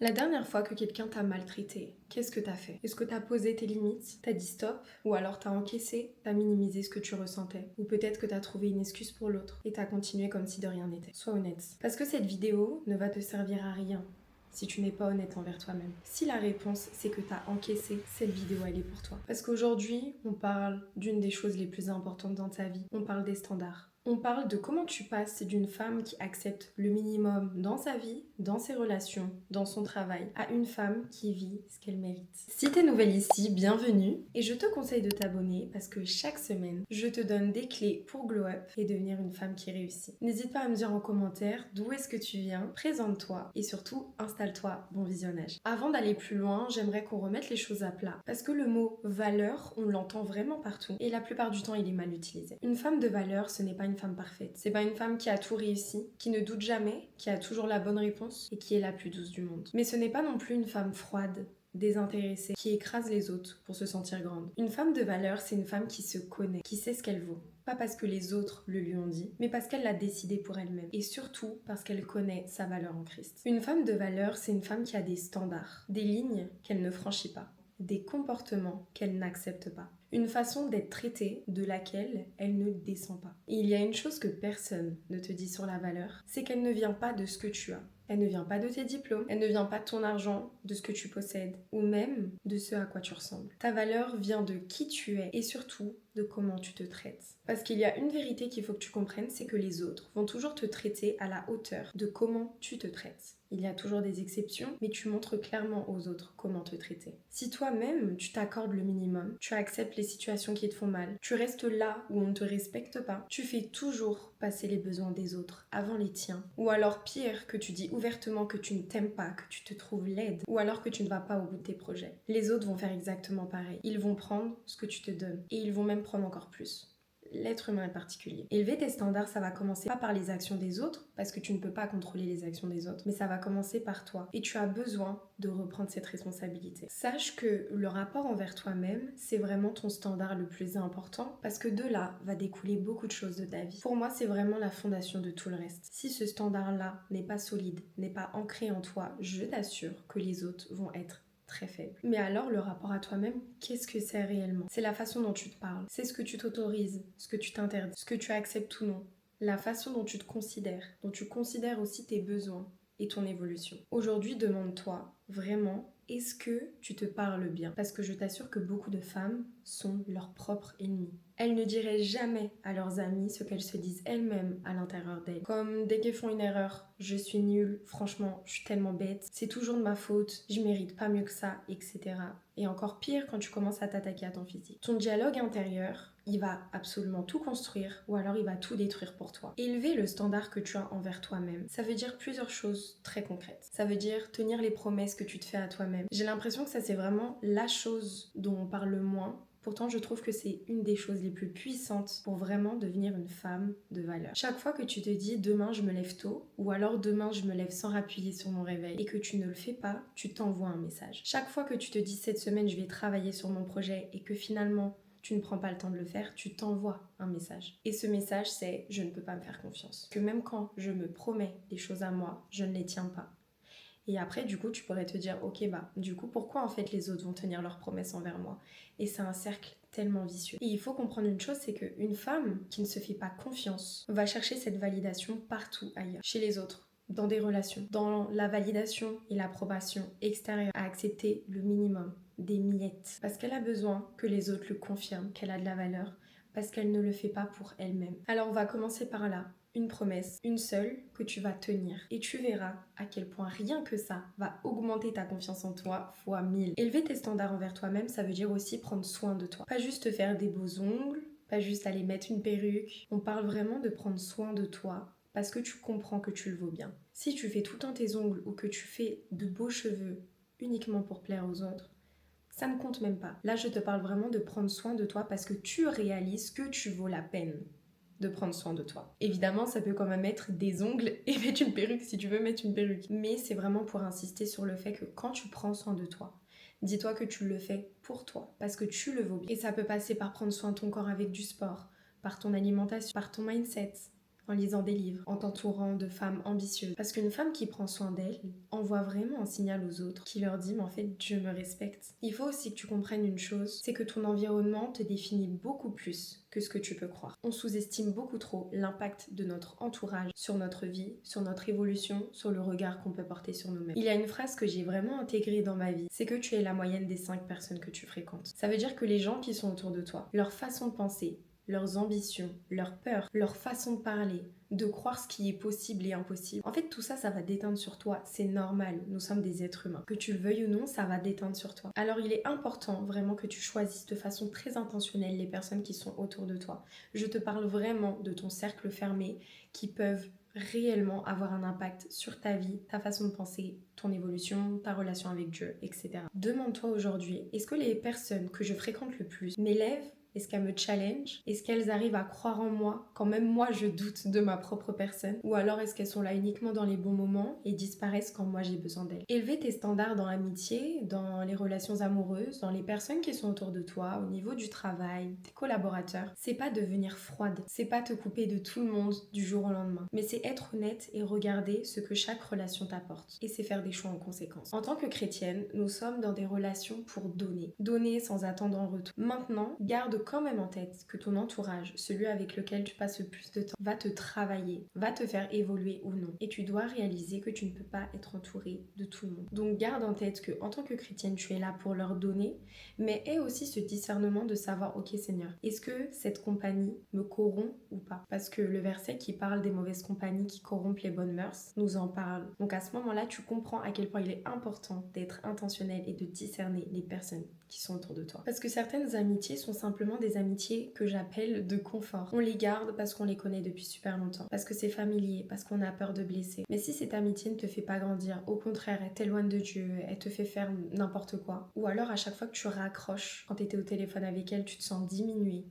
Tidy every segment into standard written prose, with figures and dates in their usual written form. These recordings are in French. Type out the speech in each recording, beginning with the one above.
La dernière fois que quelqu'un t'a maltraité, qu'est-ce que t'as fait? Est-ce que t'as posé tes limites? T'as dit stop? Ou alors t'as encaissé? T'as minimisé ce que tu ressentais? Ou peut-être que t'as trouvé une excuse pour l'autre et t'as continué comme si de rien n'était? Sois honnête. Parce que cette vidéo ne va te servir à rien si tu n'es pas honnête envers toi-même. Si la réponse c'est que t'as encaissé, cette vidéo elle est pour toi. Parce qu'aujourd'hui, on parle d'une des choses les plus importantes dans ta vie. On parle des standards. On parle de comment tu passes d'une femme qui accepte le minimum dans sa vie, dans ses relations, dans son travail, à une femme qui vit ce qu'elle mérite. Si t'es nouvelle ici, bienvenue et je te conseille de t'abonner parce que chaque semaine, je te donne des clés pour glow up et devenir une femme qui réussit. N'hésite pas à me dire en commentaire d'où est-ce que tu viens, présente-toi et surtout installe-toi, bon visionnage. Avant d'aller plus loin, j'aimerais qu'on remette les choses à plat parce que le mot valeur, on l'entend vraiment partout et la plupart du temps, il est mal utilisé. Une femme de valeur, ce n'est pas une femme parfaite. C'est pas une femme qui a tout réussi, qui ne doute jamais, qui a toujours la bonne réponse et qui est la plus douce du monde. Mais ce n'est pas non plus une femme froide, désintéressée, qui écrase les autres pour se sentir grande. Une femme de valeur, c'est une femme qui se connaît, qui sait ce qu'elle vaut. Pas parce que les autres le lui ont dit, mais parce qu'elle l'a décidé pour elle-même. Et surtout parce qu'elle connaît sa valeur en Christ. Une femme de valeur, c'est une femme qui a des standards, des lignes qu'elle ne franchit pas, des comportements qu'elle n'accepte pas, une façon d'être traitée de laquelle elle ne descend pas. Et il y a une chose que personne ne te dit sur la valeur, c'est qu'elle ne vient pas de ce que tu as. Elle ne vient pas de tes diplômes, elle ne vient pas de ton argent, de ce que tu possèdes, ou même de ce à quoi tu ressembles. Ta valeur vient de qui tu es et surtout de comment tu te traites. Parce qu'il y a une vérité qu'il faut que tu comprennes, c'est que les autres vont toujours te traiter à la hauteur de comment tu te traites. Il y a toujours des exceptions, mais tu montres clairement aux autres comment te traiter. Si toi-même, tu t'accordes le minimum, tu acceptes les situations qui te font mal, tu restes là où on ne te respecte pas, tu fais toujours passer les besoins des autres avant les tiens. Ou alors pire, que tu dis ouvertement que tu ne t'aimes pas, que tu te trouves laide, ou alors que tu ne vas pas au bout de tes projets. Les autres vont faire exactement pareil. Ils vont prendre ce que tu te donnes, et ils vont même prendre encore plus. L'être humain est particulier. Élever tes standards, ça va commencer pas par les actions des autres, parce que tu ne peux pas contrôler les actions des autres, mais ça va commencer par toi. Et tu as besoin de reprendre cette responsabilité. Sache que le rapport envers toi-même, c'est vraiment ton standard le plus important, parce que de là va découler beaucoup de choses de ta vie. Pour moi, c'est vraiment la fondation de tout le reste. Si ce standard-là n'est pas solide, n'est pas ancré en toi, je t'assure que les autres vont être très faible. Mais alors, le rapport à toi-même, qu'est-ce que c'est réellement? C'est la façon dont tu te parles, c'est ce que tu t'autorises, ce que tu t'interdis, ce que tu acceptes ou non, la façon dont tu te considères, dont tu considères aussi tes besoins et ton évolution. Aujourd'hui, demande-toi vraiment, est-ce que tu te parles bien? Parce que je t'assure que beaucoup de femmes sont leurs propres ennemies. Elles ne diraient jamais à leurs amis ce qu'elles se disent elles-mêmes à l'intérieur d'elles. Comme dès qu'elles font une erreur, je suis nulle, franchement, je suis tellement bête, c'est toujours de ma faute, je mérite pas mieux que ça, etc. Et encore pire quand tu commences à t'attaquer à ton physique. Ton dialogue intérieur, il va absolument tout construire ou alors il va tout détruire pour toi. Élever le standard que tu as envers toi-même, ça veut dire plusieurs choses très concrètes. Ça veut dire tenir les promesses que tu te fais à toi-même. J'ai l'impression que ça c'est vraiment la chose dont on parle le moins. Pourtant, je trouve que c'est une des choses les plus puissantes pour vraiment devenir une femme de valeur. Chaque fois que tu te dis demain je me lève tôt ou alors demain je me lève sans appuyer sur mon réveil et que tu ne le fais pas, tu t'envoies un message. Chaque fois que tu te dis cette semaine je vais travailler sur mon projet et que finalement tu ne prends pas le temps de le faire, tu t'envoies un message. Et ce message c'est je ne peux pas me faire confiance. Que même quand je me promets des choses à moi, je ne les tiens pas. Et après, du coup, tu pourrais te dire, ok, bah, du coup, pourquoi en fait les autres vont tenir leurs promesses envers moi? Et c'est un cercle tellement vicieux. Et il faut comprendre une chose, c'est qu'une femme qui ne se fait pas confiance va chercher cette validation partout ailleurs, chez les autres, dans des relations, dans la validation et l'approbation extérieure, à accepter le minimum, des miettes, parce qu'elle a besoin que les autres le confirment, qu'elle a de la valeur, parce qu'elle ne le fait pas pour elle-même. Alors on va commencer par là. Une promesse, une seule, que tu vas tenir. Et tu verras à quel point rien que ça va augmenter ta confiance en toi fois 1000. Élever tes standards envers toi-même, ça veut dire aussi prendre soin de toi. Pas juste te faire des beaux ongles, pas juste aller mettre une perruque. On parle vraiment de prendre soin de toi parce que tu comprends que tu le vaux bien. Si tu fais tout le temps tes ongles ou que tu fais de beaux cheveux uniquement pour plaire aux autres, ça ne compte même pas. Là, je te parle vraiment de prendre soin de toi parce que tu réalises que tu vaux la peine de prendre soin de toi. Évidemment, ça peut quand même être des ongles et mettre une perruque si tu veux mettre une perruque. Mais c'est vraiment pour insister sur le fait que quand tu prends soin de toi, dis-toi que tu le fais pour toi, parce que tu le vaux bien. Et ça peut passer par prendre soin de ton corps avec du sport, par ton alimentation, par ton mindset, en lisant des livres, en t'entourant de femmes ambitieuses. Parce qu'une femme qui prend soin d'elle envoie vraiment un signal aux autres qui leur dit mais en fait je me respecte. Il faut aussi que tu comprennes une chose, c'est que ton environnement te définit beaucoup plus que ce que tu peux croire. On sous-estime beaucoup trop l'impact de notre entourage sur notre vie, sur notre évolution, sur le regard qu'on peut porter sur nous-mêmes. Il y a une phrase que j'ai vraiment intégrée dans ma vie, c'est que tu es la moyenne des 5 personnes que tu fréquentes. Ça veut dire que les gens qui sont autour de toi, leur façon de penser, leurs ambitions, leurs peurs, leur façon de parler, de croire ce qui est possible et impossible. En fait, tout ça, ça va déteindre sur toi. C'est normal. Nous sommes des êtres humains. Que tu le veuilles ou non, ça va déteindre sur toi. Alors, il est important vraiment que tu choisisses de façon très intentionnelle les personnes qui sont autour de toi. Je te parle vraiment de ton cercle fermé qui peuvent réellement avoir un impact sur ta vie, ta façon de penser, ton évolution, ta relation avec Dieu, etc. Demande-toi aujourd'hui, est-ce que les personnes que je fréquente le plus m'élèvent? Est-ce qu'elles me challenge? Est-ce qu'elles arrivent à croire en moi quand même moi je doute de ma propre personne? Ou alors est-ce qu'elles sont là uniquement dans les bons moments et disparaissent quand moi j'ai besoin d'elles? Élever tes standards dans l'amitié, dans les relations amoureuses, dans les personnes qui sont autour de toi, au niveau du travail, tes collaborateurs, c'est pas devenir froide, c'est pas te couper de tout le monde du jour au lendemain, mais c'est être honnête et regarder ce que chaque relation t'apporte et c'est faire des choix en conséquence. En tant que chrétienne, nous sommes dans des relations pour donner sans attendre en retour. Maintenant, garde quand même en tête que ton entourage, celui avec lequel tu passes le plus de temps, va te travailler, va te faire évoluer ou non. Et tu dois réaliser que tu ne peux pas être entouré de tout le monde. Donc garde en tête que en tant que chrétienne, tu es là pour leur donner, mais aie aussi ce discernement de savoir, ok Seigneur, est-ce que cette compagnie me corrompt ou pas? Parce que le verset qui parle des mauvaises compagnies qui corrompent les bonnes mœurs nous en parle. Donc à ce moment-là, tu comprends à quel point il est important d'être intentionnel et de discerner les personnes qui sont autour de toi. Parce que certaines amitiés sont simplement des amitiés que j'appelle de confort. On les garde parce qu'on les connaît depuis super longtemps, parce que c'est familier, parce qu'on a peur de blesser. Mais si cette amitié ne te fait pas grandir, au contraire, elle t'éloigne de Dieu, elle te fait faire n'importe quoi, ou alors à chaque fois que tu raccroches, quand tu étais au téléphone avec elle, tu te sens diminué,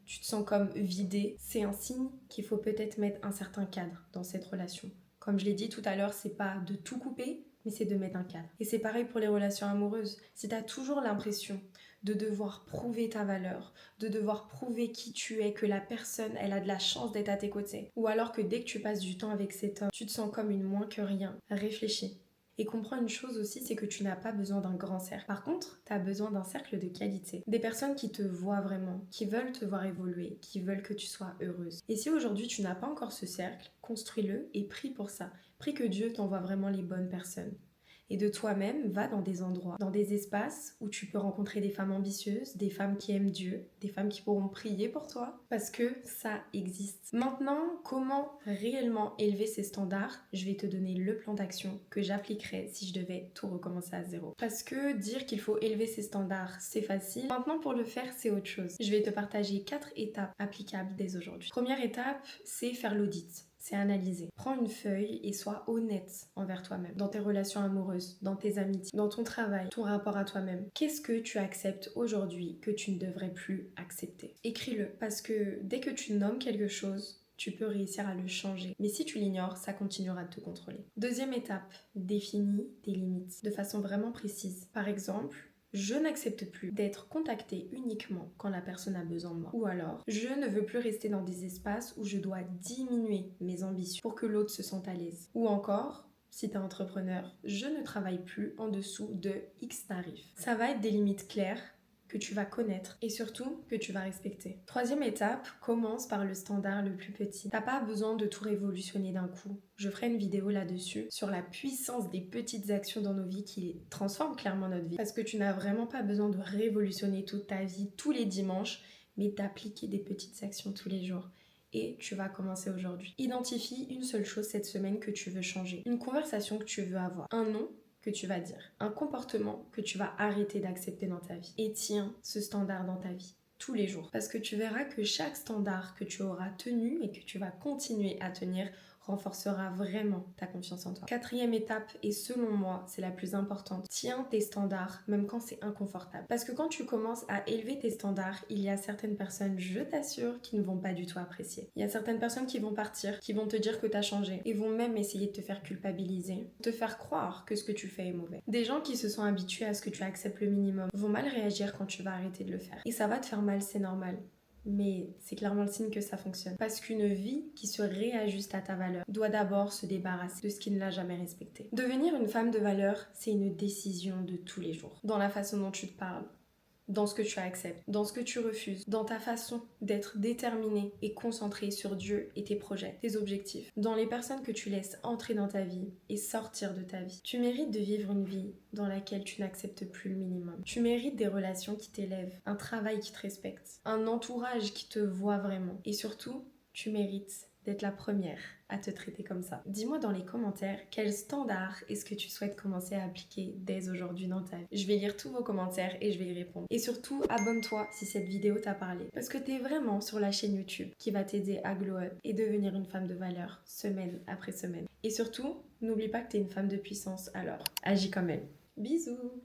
tu te sens comme vidé, c'est un signe qu'il faut peut-être mettre un certain cadre dans cette relation. Comme je l'ai dit tout à l'heure, c'est pas de tout couper, mais c'est de mettre un cadre. Et c'est pareil pour les relations amoureuses. Si tu as toujours l'impression de devoir prouver ta valeur, de devoir prouver qui tu es, que la personne, elle a de la chance d'être à tes côtés, ou alors que dès que tu passes du temps avec cet homme, tu te sens comme une moins que rien, réfléchis. Et comprends une chose aussi, c'est que tu n'as pas besoin d'un grand cercle. Par contre, tu as besoin d'un cercle de qualité. Des personnes qui te voient vraiment, qui veulent te voir évoluer, qui veulent que tu sois heureuse. Et si aujourd'hui tu n'as pas encore ce cercle, construis-le et prie pour ça. Prie que Dieu t'envoie vraiment les bonnes personnes. Et de toi-même, va dans des endroits, dans des espaces où tu peux rencontrer des femmes ambitieuses, des femmes qui aiment Dieu, des femmes qui pourront prier pour toi, parce que ça existe. Maintenant, comment réellement élever ces standards? Je vais te donner le plan d'action que j'appliquerais si je devais tout recommencer à zéro. Parce que dire qu'il faut élever ses standards, c'est facile. Maintenant, pour le faire, c'est autre chose. Je vais te partager 4 étapes applicables dès aujourd'hui. Première étape, c'est faire l'audit. C'est analyser. Prends une feuille et sois honnête envers toi-même. Dans tes relations amoureuses, dans tes amitiés, dans ton travail, ton rapport à toi-même. Qu'est-ce que tu acceptes aujourd'hui que tu ne devrais plus accepter? Écris-le, parce que dès que tu nommes quelque chose, tu peux réussir à le changer. Mais si tu l'ignores, ça continuera de te contrôler. Deuxième étape, définis tes limites de façon vraiment précise. Par exemple, je n'accepte plus d'être contactée uniquement quand la personne a besoin de moi. Ou alors, je ne veux plus rester dans des espaces où je dois diminuer mes ambitions pour que l'autre se sente à l'aise. Ou encore, si tu es entrepreneur, je ne travaille plus en dessous de X tarifs. Ça va être des limites claires que tu vas connaître et surtout que tu vas respecter. Troisième étape, commence par le standard le plus petit. T'as pas besoin de tout révolutionner d'un coup. Je ferai une vidéo là-dessus sur la puissance des petites actions dans nos vies qui transforment clairement notre vie. Parce que tu n'as vraiment pas besoin de révolutionner toute ta vie tous les dimanches, mais d'appliquer des petites actions tous les jours. Et tu vas commencer aujourd'hui. Identifie une seule chose cette semaine que tu veux changer. Une conversation que tu veux avoir. Un nom que tu vas dire, un comportement que tu vas arrêter d'accepter dans ta vie. Et tiens ce standard dans ta vie tous les jours. Parce que tu verras que chaque standard que tu auras tenu et que tu vas continuer à tenir renforcera vraiment ta confiance en toi. Quatrième étape, et selon moi, c'est la plus importante, tiens tes standards, même quand c'est inconfortable. Parce que quand tu commences à élever tes standards, il y a certaines personnes, je t'assure, qui ne vont pas du tout apprécier. Il y a certaines personnes qui vont partir, qui vont te dire que tu as changé, et vont même essayer de te faire culpabiliser, te faire croire que ce que tu fais est mauvais. Des gens qui se sont habitués à ce que tu acceptes le minimum vont mal réagir quand tu vas arrêter de le faire. Et ça va te faire mal, c'est normal. mais c'est clairement le signe que ça fonctionne. Parce qu'une vie qui se réajuste à ta valeur doit d'abord se débarrasser de ce qui ne l'a jamais respecté. Devenir une femme de valeur, c'est une décision de tous les jours. Dans la façon dont tu te parles, dans ce que tu acceptes, dans ce que tu refuses, dans ta façon d'être déterminée et concentrée sur Dieu et tes projets, tes objectifs, dans les personnes que tu laisses entrer dans ta vie et sortir de ta vie. Tu mérites de vivre une vie dans laquelle tu n'acceptes plus le minimum. Tu mérites des relations qui t'élèvent, un travail qui te respecte, un entourage qui te voit vraiment. Et surtout, tu mérites d'être la première à te traiter comme ça. Dis-moi dans les commentaires quel standard est-ce que tu souhaites commencer à appliquer dès aujourd'hui dans ta vie. Je vais lire tous vos commentaires et je vais y répondre. Et surtout, abonne-toi si cette vidéo t'a parlé. Parce que t'es vraiment sur la chaîne YouTube qui va t'aider à glow up et devenir une femme de valeur semaine après semaine. Et surtout, n'oublie pas que t'es une femme de puissance, alors agis comme elle. Bisous!